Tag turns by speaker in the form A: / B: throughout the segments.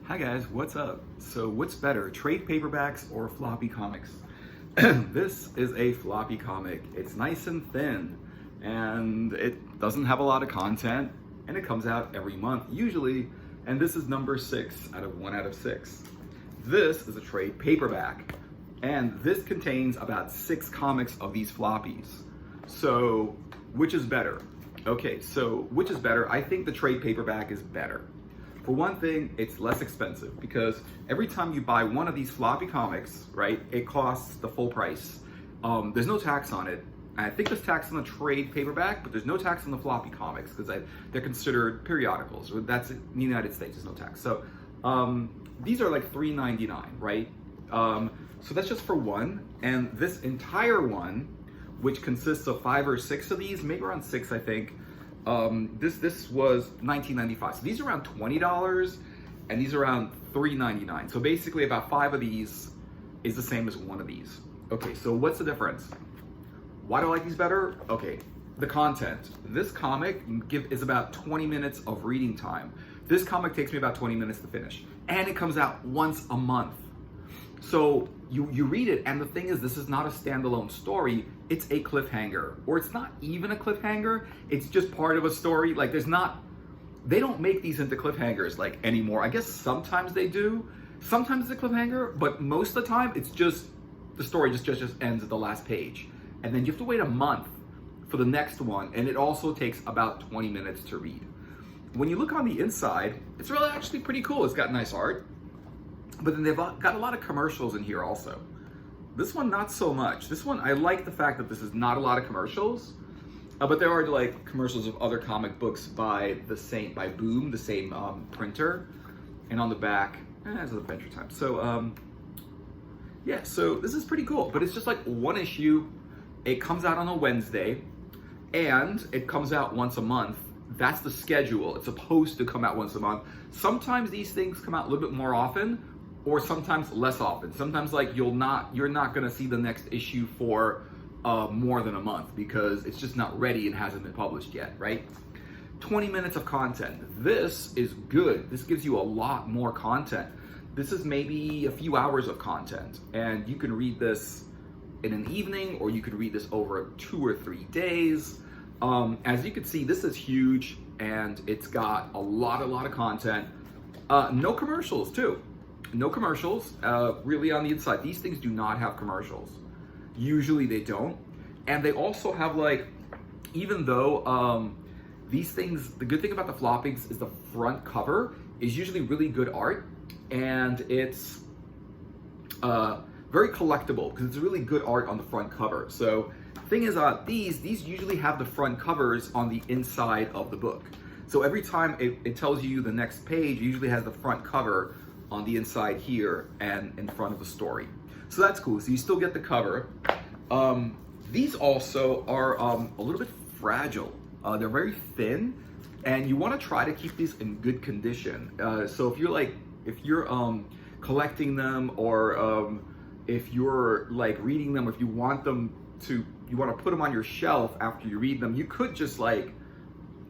A: Hi guys, what's up? So what's better, trade paperbacks or floppy comics? This is a floppy comic. It's nice and thin and it doesn't have a lot of content and it comes out every month usually, and this is number 6 out of 1 out of 6. This is a trade paperback and this contains about 6 comics of these floppies. So which is better? Okay, so which is better? I think the trade paperback is better. For one thing, it's less expensive because every time you buy one of these floppy comics, right, it costs the full price. There's no tax on it. I think there's tax on the trade paperback, but there's no tax on the floppy comics because they're considered periodicals. That's in the United States, there's no tax. So these are like $3.99, right? So that's just for one. And this entire one, which consists of 5 or 6 of these, maybe around 6, I think. This was $19.95. So these are around $20 and these are around $3.99. So basically about 5 of these is the same as 1 of these. Okay, so what's the difference? Why do I like these better? Okay, the content. This comic is about 20 minutes of reading time. This comic takes me about 20 minutes to finish. And it comes out once a month. So you read it, and the thing is, this is not a standalone story, it's a cliffhanger. Or it's not even a cliffhanger, it's just part of a story. Like they don't make these into cliffhangers like anymore. I guess sometimes they do. Sometimes it's a cliffhanger, but most of the time it's just, the story just ends at the last page. And then you have to wait a month for the next one, and it also takes about 20 minutes to read. When you look on the inside, it's really actually pretty cool. It's got nice art. But then they've got a lot of commercials in here also. This one, not so much. This one, I like the fact that this is not a lot of commercials, but there are like commercials of other comic books by Boom, the same printer. And on the back, there's Adventure Time. So yeah, so this is pretty cool, but it's just like one issue. It comes out on a Wednesday and it comes out once a month. That's the schedule. It's supposed to come out once a month. Sometimes these things come out a little bit more often, or sometimes less often. Sometimes like you're not gonna see the next issue for more than a month because it's just not ready and hasn't been published yet, right? 20 minutes of content. This is good. This gives you a lot more content. This is maybe a few hours of content, and you can read this in an evening, or you could read this over 2 or 3 days. As you can see, this is huge, and it's got a lot of content. No commercials too. No commercials, really on the inside. These things do not have commercials. Usually they don't. And they also have like, even though these things, the good thing about the floppies is the front cover is usually really good art, and it's very collectible because it's really good art on the front cover. So thing is, these usually have the front covers on the inside of the book. So every time it tells you the next page, it usually has the front cover on the inside here and in front of the story. So that's cool. So you still get the cover. These also are a little bit fragile. They're very thin, and you want to try to keep these in good condition. So if you're collecting them, or if you're like reading them, if you want them to, you want to put them on your shelf after you read them, you could just like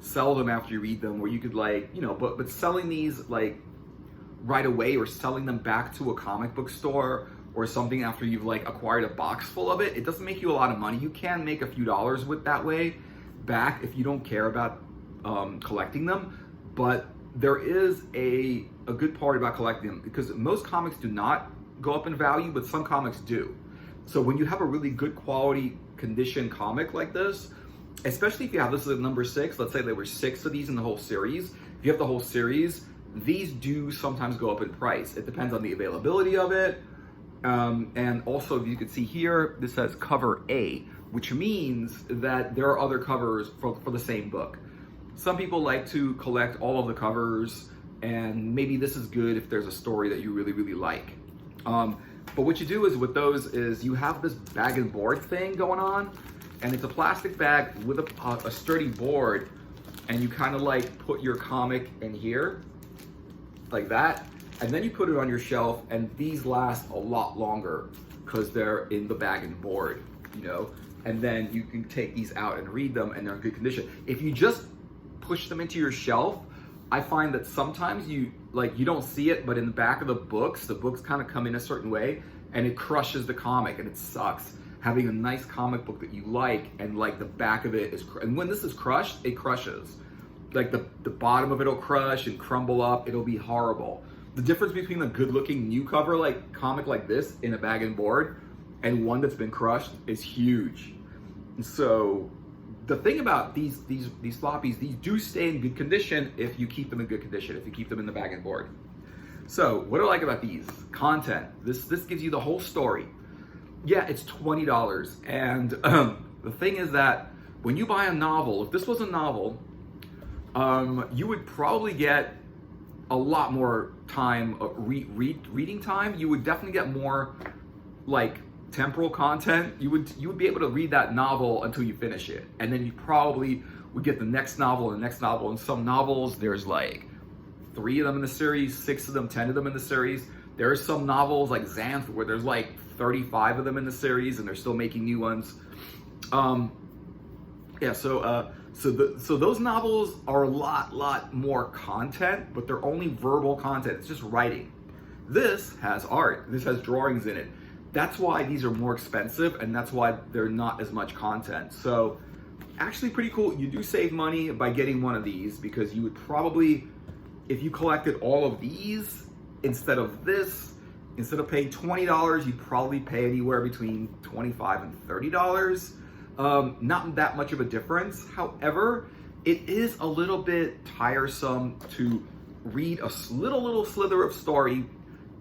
A: sell them after you read them, or you could like, but selling these like right away, or selling them back to a comic book store or something after you've like acquired a box full of it doesn't make you a lot of money. You can make a few dollars with that way back if you don't care about collecting them. But there is a good part about collecting them, because most comics do not go up in value, but some comics do. So when you have a really good quality condition comic like this, especially if you have, this is at number 6, let's say there were 6 of these in the whole series. If you have the whole series, these do sometimes go up in price. It depends on the availability of it. And also, you can see here, this says cover A, which means that there are other covers for the same book. Some people like to collect all of the covers, and maybe this is good if there's a story that you really like. But what you do is with those is you have this bag and board thing going on, and it's a plastic bag with a sturdy board, and you kind of like put your comic in here like that, and then you put it on your shelf, and these last a lot longer because they're in the bag and board, and then you can take these out and read them, and they're in good condition. If you just push them into your shelf, I find that sometimes you don't see it, but in the back of the books kind of come in a certain way, and it crushes the comic, and it sucks having a nice comic book that you like, and like the back of it is, and when this is crushed, it crushes. Like the bottom of it'll crush and crumble up. It'll be horrible. The difference between a good-looking new cover like comic like this in a bag and board and one that's been crushed is huge. And so the thing about these floppies, these do stay in good condition if you keep them in good condition, if you keep them in the bag and board. So what do I like about these? Content. This gives you the whole story. Yeah, it's $20. And the thing is that when you buy a novel, if this was a novel, you would probably get a lot more time, reading time. You would definitely get more like temporal content. You would be able to read that novel until you finish it, and then you probably would get the next novel and the next novel. And some novels, there's like 3 of them in the series, 6 of them, 10 of them in the series. There are some novels like Xanth where there's like 35 of them in the series, and they're still making new ones. Yeah, so those novels are a lot more content, but they're only verbal content. It's just writing. This has art. This has drawings in it. That's why these are more expensive, and that's why they're not as much content. So actually pretty cool. You do save money by getting one of these, because you would probably, if you collected all of these instead of this, instead of paying $20, you'd probably pay anywhere between $25 and $30. Not that much of a difference. However, it is a little bit tiresome to read a little slither of story,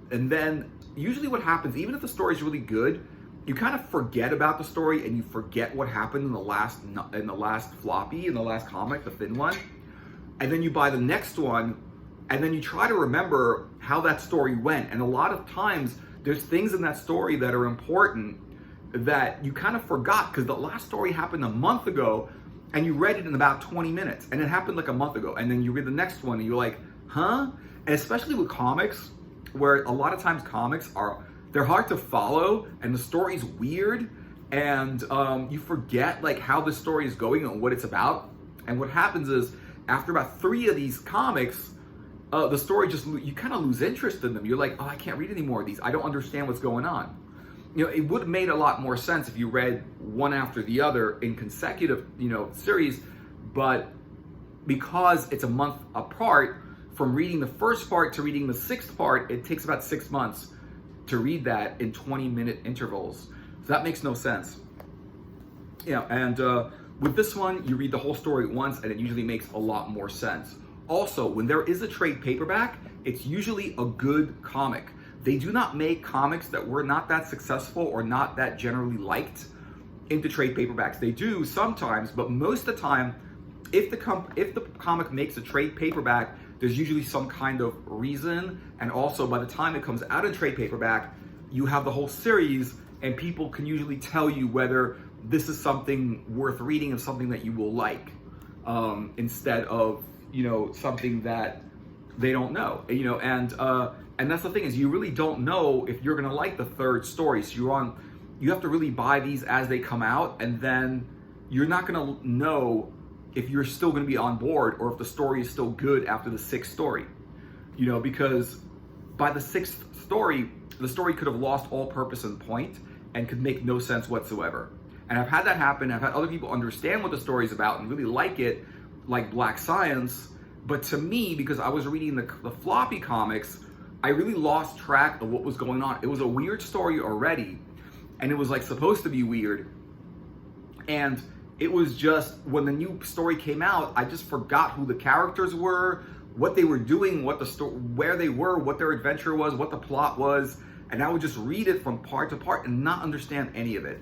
A: and then usually what happens, even if the story is really good, you kind of forget about the story and you forget what happened in the last floppy, in the last comic, the thin one, and then you buy the next one, and then you try to remember how that story went. And a lot of times there's things in that story that are important that you kind of forgot because the last story happened a month ago and you read it in about 20 minutes, and it happened like a month ago, and then you read the next one and you're like, huh? And especially with comics, where a lot of times comics they're hard to follow and the story's weird, and you forget like how the story is going and what it's about. And what happens is after about 3 of these comics, the story you kind of lose interest in them. You're like, oh, I can't read any more of these. I don't understand what's going on. You know, it would have made a lot more sense if you read one after the other in consecutive, series, but because it's a month apart, from reading the first part to reading the 6th part, it takes about 6 months to read that in 20-minute intervals. So that makes no sense. And with this one, you read the whole story at once, and it usually makes a lot more sense. Also, when there is a trade paperback, it's usually a good comic. They do not make comics that were not that successful or not that generally liked into trade paperbacks. They do sometimes, but most of the time, if the comic makes a trade paperback, there's usually some kind of reason. And also, by the time it comes out in trade paperback, you have the whole series, and people can usually tell you whether this is something worth reading and something that you will like, instead of something that they don't know. And that's the thing, is you really don't know if you're gonna like the 3rd story. So you have to really buy these as they come out, and then you're not gonna know if you're still gonna be on board or if the story is still good after the 6th story. Because by the 6th story, the story could have lost all purpose and point and could make no sense whatsoever. And I've had that happen. I've had other people understand what the story's about and really like it, like Black Science. But to me, because I was reading the floppy comics, I really lost track of what was going on. It was a weird story already, and it was like supposed to be weird. And it was just, when the new story came out, I just forgot who the characters were, what they were doing, where they were, what their adventure was, what the plot was, and I would just read it from part to part and not understand any of it.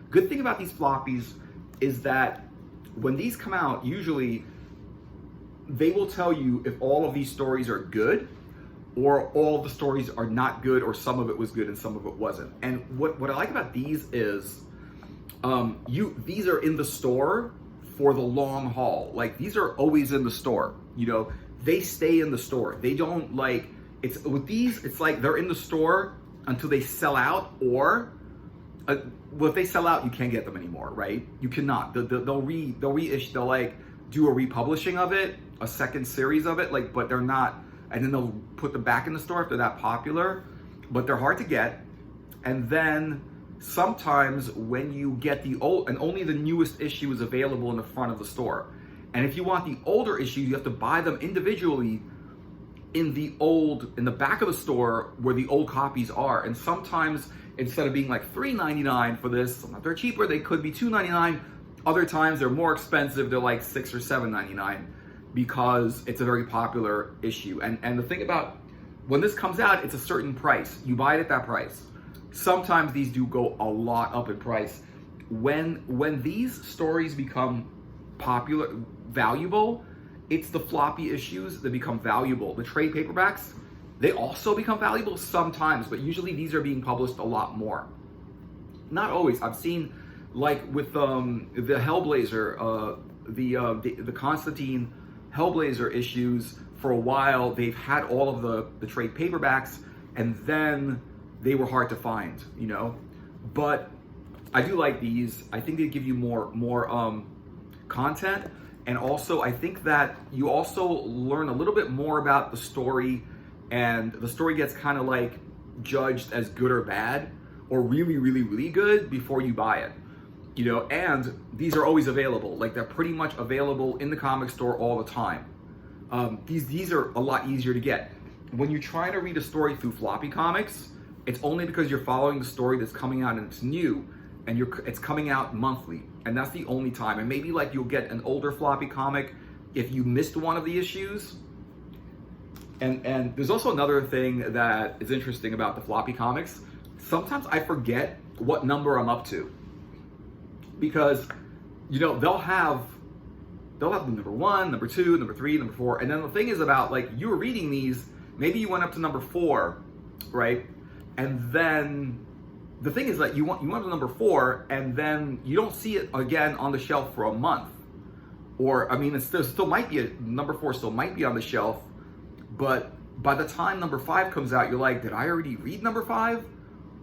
A: Good thing about these floppies is that when these come out, usually they will tell you if all of these stories are good, or all the stories are not good, or some of it was good and some of it wasn't. And what I like about these is these are in the store for the long haul. Like, these are always in the store. They stay in the store. They don't with these, it's like they're in the store until they sell out, or if they sell out, you can't get them anymore, right? You cannot. They'll reissue. do a republishing of it, a second series of it, like, but they're not, and then they'll put them back in the store if they're that popular, but they're hard to get. And then sometimes when you get the old, and only the newest issue is available in the front of the store. And if you want the older issues, you have to buy them individually in the back of the store where the old copies are. And sometimes instead of being like $3.99 for this, sometimes they're cheaper, they could be $2.99. Other times they're more expensive, they're like $6 or $7.99 because it's a very popular issue. And the thing about when this comes out, it's a certain price. You buy it at that price. Sometimes these do go a lot up in price. When these stories become popular, valuable, it's the floppy issues that become valuable. The trade paperbacks, they also become valuable sometimes, but usually these are being published a lot more. Not always. I've seen, like with the Hellblazer, the Constantine Hellblazer issues, for a while they've had all of the trade paperbacks, and then they were hard to find, you know. But I do like these. I think they give you more content. And also, I think that you also learn a little bit more about the story, and the story gets kind of like judged as good or bad, or really, really, really good before you buy it. You know, and these are always available. Like, they're pretty much available in the comic store all the time. These are a lot easier to get. When you're trying to read a story through Floppy Comics, it's only because you're following the story that's coming out and it's new, and it's coming out monthly, and that's the only time. And maybe like you'll get an older Floppy comic if you missed one of the issues. And there's also another thing that is interesting about the Floppy comics. Sometimes I forget what number I'm up to, because, you know, they'll have the number 1, number 2, number 3, number 4, and then the thing is about, like, you were reading these, maybe you went up to number 4, right? And then the thing is that you went to number 4, and then you don't see it again on the shelf for a month. Or, I mean, still might be number 4 still might be on the shelf, but by the time number 5 comes out, you're like, did I already read number 5?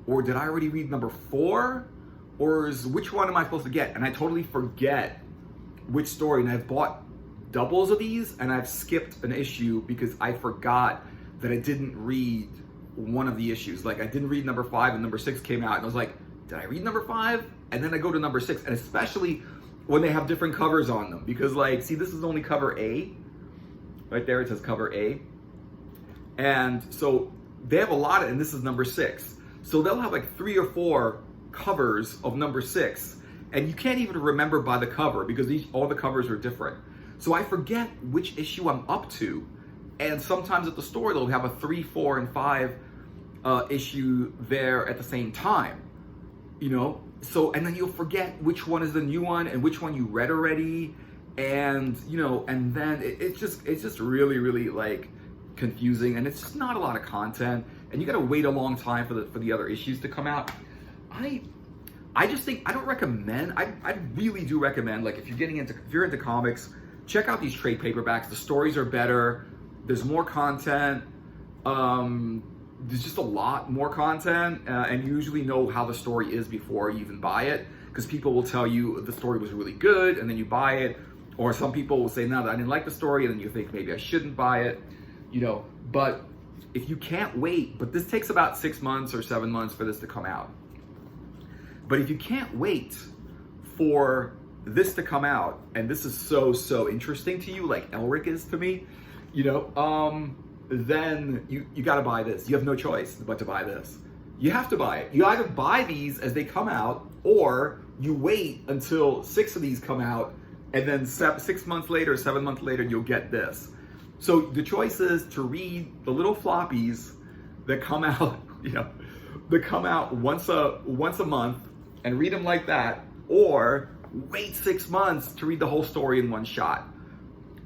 A: Or did I already read number 4? Or which one am I supposed to get? And I totally forget which story. And I've bought doubles of these, and I've skipped an issue because I forgot that I didn't read one of the issues. Like, I didn't read number 5, and number 6 came out, and I was like, did I read number 5? And then I go to number 6, and especially when they have different covers on them, because, like, see, this is only cover A. Right there, it says cover A. And so they have a lot and this is number 6. So they'll have like 3 or 4 covers of number 6, and you can't even remember by the cover because all the covers are different. So I forget which issue I'm up to. And sometimes at the store, they'll have a 3, 4, and 5 issue there at the same time, you know? So, and then you'll forget which one is the new one and which one you read already. And, you know, and then it's just really, really like confusing, and it's just not a lot of content. And you gotta wait a long time for the other issues to come out. I just think, I don't recommend, I really do recommend, like, if you're into comics, check out these trade paperbacks. The stories are better. There's more content. There's just a lot more content, and you usually know how the story is before you even buy it, because people will tell you the story was really good, and then you buy it. Or some people will say, no, I didn't like the story, and then you think maybe I shouldn't buy it, you know. But if you can't wait, but this takes about 6 months or 7 months for this to come out. But if you can't wait for this to come out, and this is so interesting to you, like Elric is to me, you know, then you gotta buy this. You have no choice but to buy this. You have to buy it. You either buy these as they come out, or you wait until 6 of these come out, and then 6 months later, 7 months later, you'll get this. So the choice is to read the little floppies that come out, you know, that come out once a month and read them like that, or wait 6 months to read the whole story in one shot.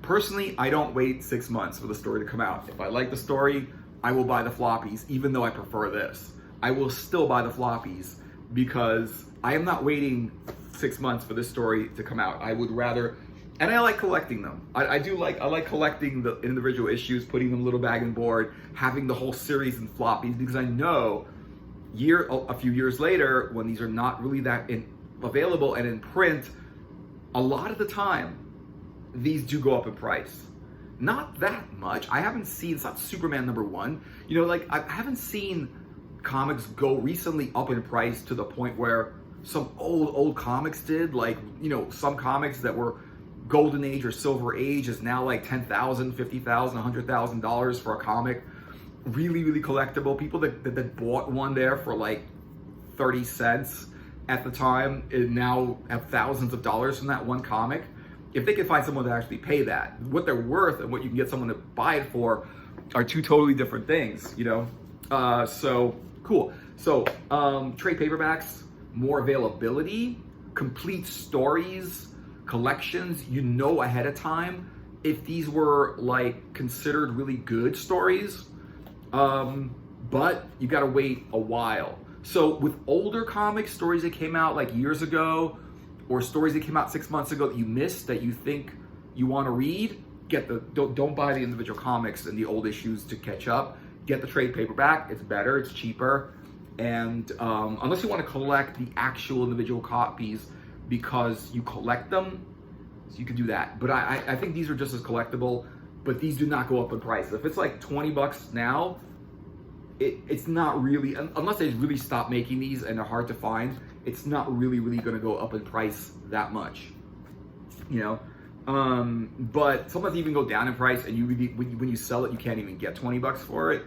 A: Personally, I don't wait 6 months for the story to come out. If I like the story, I will buy the floppies, even though I prefer this. I will still buy the floppies because I am not waiting 6 months for this story to come out. I would rather, and I like collecting them. I like collecting the individual issues, putting them little bag and board, having the whole series in floppies, because I know a few years later, when these are not really that available and in print, a lot of the time, these do go up in price. Not that much. I haven't seen, it's not Superman #1. You know, like I haven't seen comics go recently up in price to the point where some old comics did. Like, you know, some comics that were Golden Age or Silver Age is now like $10,000, $50,000, $100,000 for a comic. Really, really collectible. People that bought one there for like 30 cents at the time and now have thousands of dollars from that one comic. If they can find someone to actually pay that, what they're worth and what you can get someone to buy it for are two totally different things, you know? So cool. So trade paperbacks, more availability, complete stories, collections, you know ahead of time if these were like considered really good stories, but you gotta wait a while. So with older comics, stories that came out like years ago, or stories that came out 6 months ago that you missed that you think you want to read, don't buy the individual comics and the old issues to catch up. Get the trade paperback. It's better, it's cheaper, and unless you want to collect the actual individual copies because you collect them, so you can do that. But I think these are just as collectible, but these do not go up in price. If it's like 20 bucks now, it's not really, unless they really stop making these and they're hard to find, it's not really going to go up in price that much, you know? But sometimes even go down in price, and you really, when you sell it, you can't even get 20 bucks for it.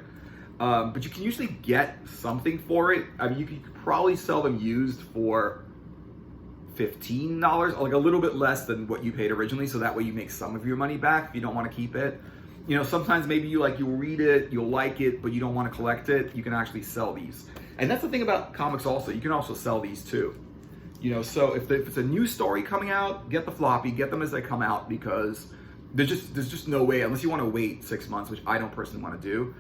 A: But you can usually get something for it. I mean, you could probably sell them used for $15, like a little bit less than what you paid originally, so that way you make some of your money back if you don't want to keep it. You know, sometimes maybe you'll read it, you'll like it, but you don't want to collect it. You can actually sell these. And that's the thing about comics also, you can also sell these too. You know, so if it's a new story coming out, get the floppy, get them as they come out, because there's just no way, unless you want to wait 6 months, which I don't personally want to do.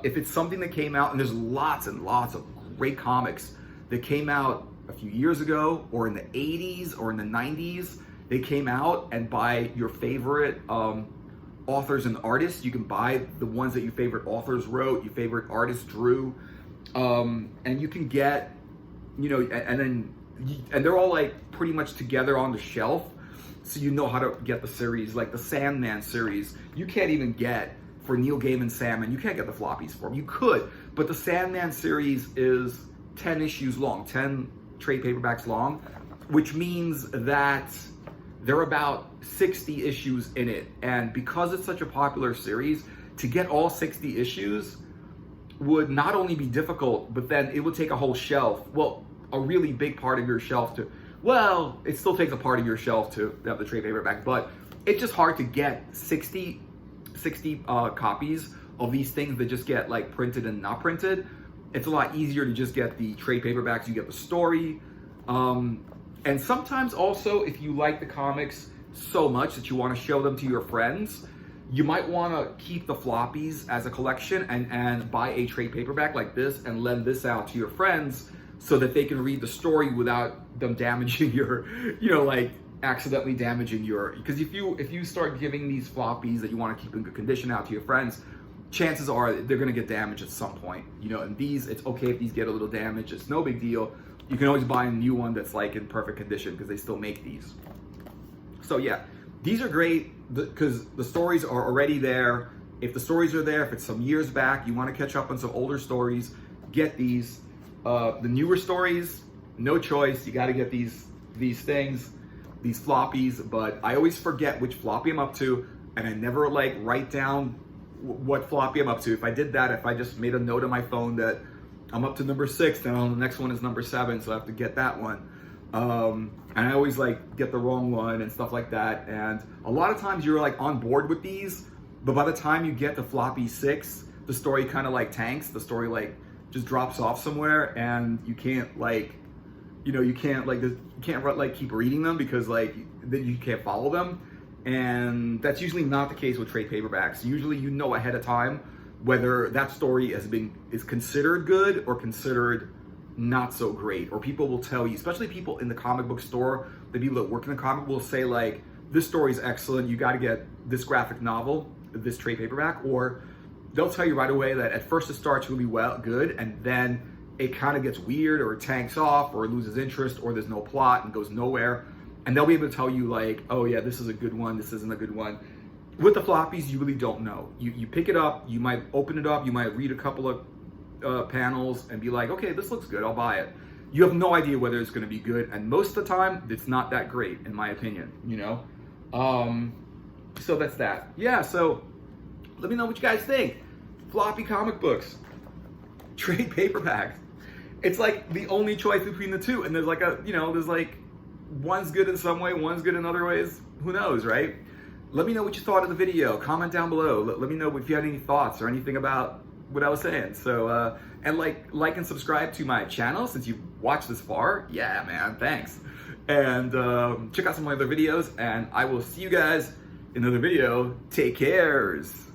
A: If it's something that came out, and there's lots and lots of great comics that came out a few years ago, or in the 80s, or in the 90s, they came out, and by your favorite authors and artists, you can buy the ones that your favorite authors wrote, your favorite artists drew, and you can get, you know, and they're all like pretty much together on the shelf, so you know how to get the series. Like the Sandman series, you can't even get for Neil Gaiman Sandman, you can't get the floppies for them. You could, but the Sandman series is 10 issues long, 10 trade paperbacks long, which means that there are about 60 issues in it. And because it's such a popular series, to get all 60 issues would not only be difficult, but then it would take a whole shelf. Well, a really big part of your shelf to, well, it still takes a part of your shelf to have the trade paperback, but it's just hard to get 60 copies of these things that just get like printed and not printed. It's a lot easier to just get the trade paperbacks. You get the story. And sometimes also, if you like the comics so much that you want to show them to your friends, you might want to keep the floppies as a collection and buy a trade paperback like this and lend this out to your friends so that they can read the story without them damaging your, you know, like accidentally damaging your, because if you start giving these floppies that you want to keep in good condition out to your friends, chances are they're going to get damaged at some point, you know. And these, it's okay if these get a little damaged, it's no big deal. You can always buy a new one that's like in perfect condition because they still make these. So yeah, these are great because the stories are already there. If the stories are there, if it's some years back, you want to catch up on some older stories, get these. The newer stories, no choice. You got to get these things, these floppies. But I always forget which floppy I'm up to, and I never like write down what floppy I'm up to. If I did that, if I just made a note on my phone that I'm up to number 6, then the next one is number 7, so I have to get that one. And I always like get the wrong one and stuff like that. And a lot of times you're like on board with these, but by the time you get to floppy 6, the story kind of like tanks. The story like just drops off somewhere, and you can't like, you know, you can't like keep reading them because like then you can't follow them. And that's usually not the case with trade paperbacks. Usually you know ahead of time whether that story is considered good or considered not so great. Or people will tell you, especially people in the comic book store, the people that work in the comic will say like, this story is excellent, you got to get this graphic novel, this trade paperback. Or they'll tell you right away that at first it starts really good, and then it kind of gets weird, or it tanks off, or it loses interest, or there's no plot and goes nowhere. and they'll be able to tell you like, oh yeah, this is a good one, this isn't a good one. With the floppies, you really don't know. You pick it up, you might open it up, you might read a couple of panels and be like, okay, this looks good, I'll buy it. You have no idea whether it's gonna be good, and most of the time, it's not that great, in my opinion, you know? So that's that. Yeah, so let me know what you guys think. Floppy comic books, trade paperbacks. It's like the only choice between the two, and there's like there's like, one's good in some way, one's good in other ways, who knows, right? Let me know what you thought of the video. Comment down below. Let me know if you had any thoughts or anything about what I was saying. So, and like and subscribe to my channel since you've watched this far. Yeah, man, thanks. And check out some of my other videos, and I will see you guys in another video. Take cares.